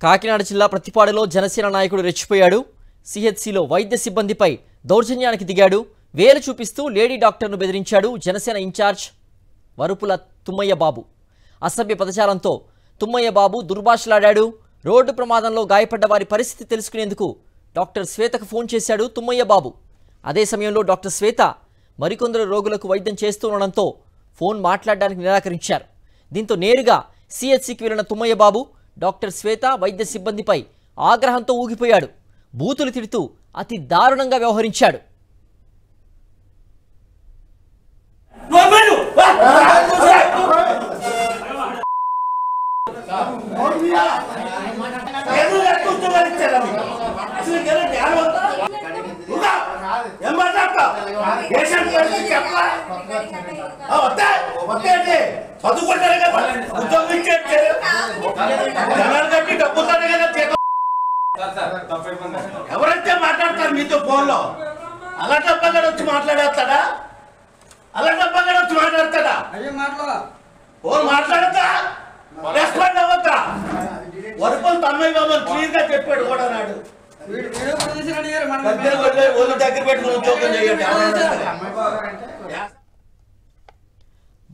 కాకినాడ జిల్లా ప్రతిపాడులో జనసేన నాయకుడు రెచ్చిపోయాడు. సిహెచ్సిలో వైద్య సిబ్బందిపై దౌర్జన్యానికి దిగాడు. వేలు చూపిస్తూ లేడీ డాక్టర్ను బెదిరించాడు జనసేన ఇన్ఛార్జ్ వరుపుల తుమ్మయ్య బాబు. అసభ్య పదజాలంతో తుమ్మయ్య బాబు దుర్భాషలాడాడు. రోడ్డు ప్రమాదంలో గాయపడ్డ వారి పరిస్థితి తెలుసుకునేందుకు డాక్టర్ శ్వేతకు ఫోన్ చేశాడు తుమ్మయ్య బాబు. అదే సమయంలో డాక్టర్ శ్వేత మరికొందరు రోగులకు వైద్యం చేస్తుండడంతో ఫోన్ మాట్లాడడానికి నిరాకరించారు. దీంతో నేరుగా సిహెచ్సికి వెళ్లిన తుమ్మయ్య బాబు డాక్టర్ శ్వేత వైద్య సిబ్బందిపై ఆగ్రహంతో ఊగిపోయాడు. బూతులు తిడుతూ అతి దారుణంగా వ్యవహరించాడు. ఎవరైతే మాట్లాడతారు మీతో ఫోన్లో అలా డబ్బగా వచ్చి మాట్లాడేస్తాడా? అలా డబ్బగా వచ్చి మాట్లాడతాడా? ఫోన్ మాట్లాడతా రెస్పాండ్ అవ్వతా? వరుపులు తమ్మయ్య బాబు క్లియర్ గా చెప్పాడు కూడా నాడు. దగ్గర పెట్టుకుని ఉద్యోగం చేయండి.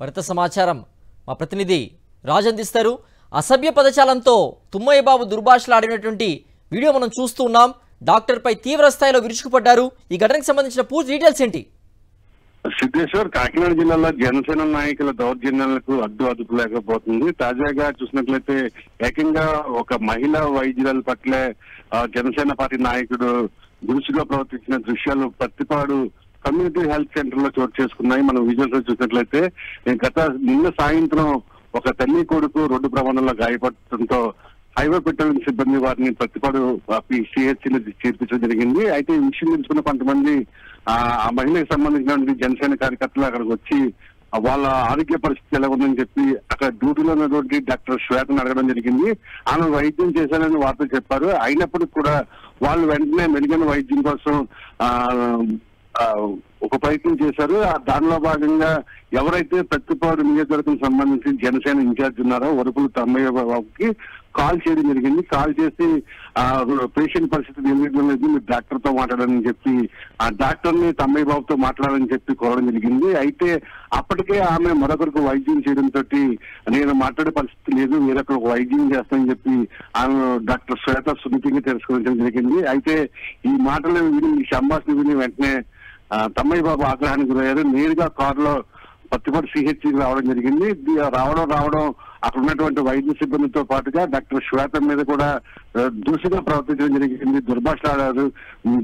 భరత సమాచారం మా ప్రతినిధి రాజు అందిస్తారు. అసభ్య పదజాలంతో తుమ్మయ్య బాబు దుర్భాషలాడినటువంటి వీడియో మనం చూస్తూ ఉన్నాం. డాక్టర్పై తీవ్ర స్థాయిలో విరుచుకుపడ్డారు. ఈ ఘటనకు సంబంధించిన పూర్తి డీటెయిల్స్ ఏంటి? సిద్ధేశ్వర్, కాకినాడ జిల్లాలో జనసేన నాయకుల దౌర్జన్యాలకు అదుపు లేకపోతుంది. తాజాగా చూసినట్లయితే ఏకంగా ఒక మహిళా వైద్యురాల పట్ల జనసేన పార్టీ నాయకుడు దురుసుగా ప్రవర్తించిన దృశ్యాలు పత్తిపాడు కమ్యూనిటీ హెల్త్ సెంటర్ లో చోటు చేసుకున్నాయి. మనం విజువల్స్ చూసినట్లయితే నిన్న సాయంత్రం ఒక తల్లి కొడుకు రోడ్డు ప్రమాదంలో గాయపడటంతో హైవే పెట్రోలింగ్ సిబ్బంది వారిని ప్రతిపాడు సిహెచ్సిలో చేర్పించడం జరిగింది. అయితే ఈ విషయం తెలుసుకున్న కొంతమంది ఆ మహిళకు సంబంధించిన జనసేన కార్యకర్తలు అక్కడికి వచ్చి వాళ్ళ ఆరోగ్య పరిస్థితి ఎలా ఉందని చెప్పి అక్కడ డ్యూటీలో ఉన్నటువంటి డాక్టర్ శ్వేతను అడగడం జరిగింది. ఆమె వైద్యం చేశారని వార్తలు చెప్పారు. అయినప్పటికీ కూడా వాళ్ళు వెంటనే మెరుగైన వైద్యం కోసం ఒక ప్రయత్నం చేశారు. దానిలో భాగంగా ఎవరైతే ప్రతిపాడు నియోజకవర్గం సంబంధించి జనసేన ఇన్ఛార్జ్ ఉన్నారో వరుపుల తమ్మయ్య బాబుకి కాల్ చేయడం జరిగింది. కాల్ చేసి పేషెంట్ పరిస్థితి నిలబడడం లేదు, మీరు డాక్టర్ తో మాట్లాడాలని చెప్పి ఆ డాక్టర్ ని తమ్మయ్య బాబుతో మాట్లాడాలని చెప్పి కోరడం జరిగింది. అయితే అప్పటికే ఆమె మరొకరికి వైద్యం చేయడంతో నేను మాట్లాడే పరిస్థితి లేదు, వేరొకరు వైద్యం చేస్తానని చెప్పి ఆమె డాక్టర్ శ్వేత సున్నితంగా తెలుసుకోవడం జరిగింది. అయితే ఈ మాటలు విని, ఈ సంభాషణ విని వెంటనే తమ్మయ్య బాబు ఆగ్రహానికి గురయ్యారు. నేరుగా కారులో పత్తిపాడు సిహెచ్సికి రావడం జరిగింది. రావడం అక్కడ ఉన్నటువంటి వైద్య సిబ్బందితో పాటుగా డాక్టర్ శ్వేత మీద కూడా దూషిగా ప్రవర్తించడం జరిగింది. దుర్భాషలాడారు,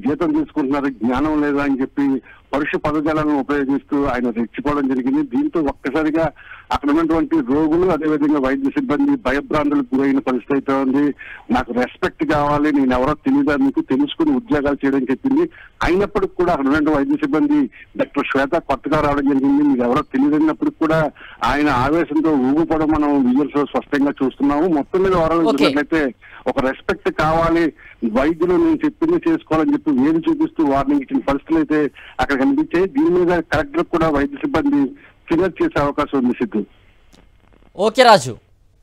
జీతం తీసుకుంటున్నారు, జ్ఞానం లేదా అని చెప్పి పరుష పదజాలను ఉపయోగిస్తూ ఆయన రెచ్చిపోవడం జరిగింది. దీంతో ఒక్కసారిగా అక్కడ ఉన్నటువంటి రోగులు అదేవిధంగా వైద్య సిబ్బంది భయభ్రాంతులకు గురైన పరిస్థితి అయితే ఉంది. నాకు రెస్పెక్ట్ కావాలి, నేను ఎవరో తెలియదా మీకు, తెలుసుకుని ఉద్యోగాలు చేయడం చెప్పింది. అయినప్పటికి కూడా అక్కడ ఉన్నటువంటి వైద్య సిబ్బంది డాక్టర్ శ్వేత కొత్తగా రావడం జరిగింది, మీకు ఎవరో తెలియదన్నప్పటికి కూడా ఆయన ఆవేశంతో ఊగిపోవడం మనం విజువల్స్ స్పష్టంగా చూస్తున్నాము. మొత్తం మీద ఓవరాల్ చూసినట్లయితే ఒక రెస్పెక్ట్ కావాలి, వైద్యులు నేను చెప్పింది చేసుకోవాలని చెప్పి వేలు చూపిస్తూ వార్నింగ్ ఇచ్చిన పరిస్థితులు అయితే అక్కడ కనిపించాయి. దీని మీద కలెక్టర్ కూడా వైద్య సిబ్బంది ఫిర్యాదు చేసే అవకాశం ఉంది. సిద్ధు. ఓకే రాజు.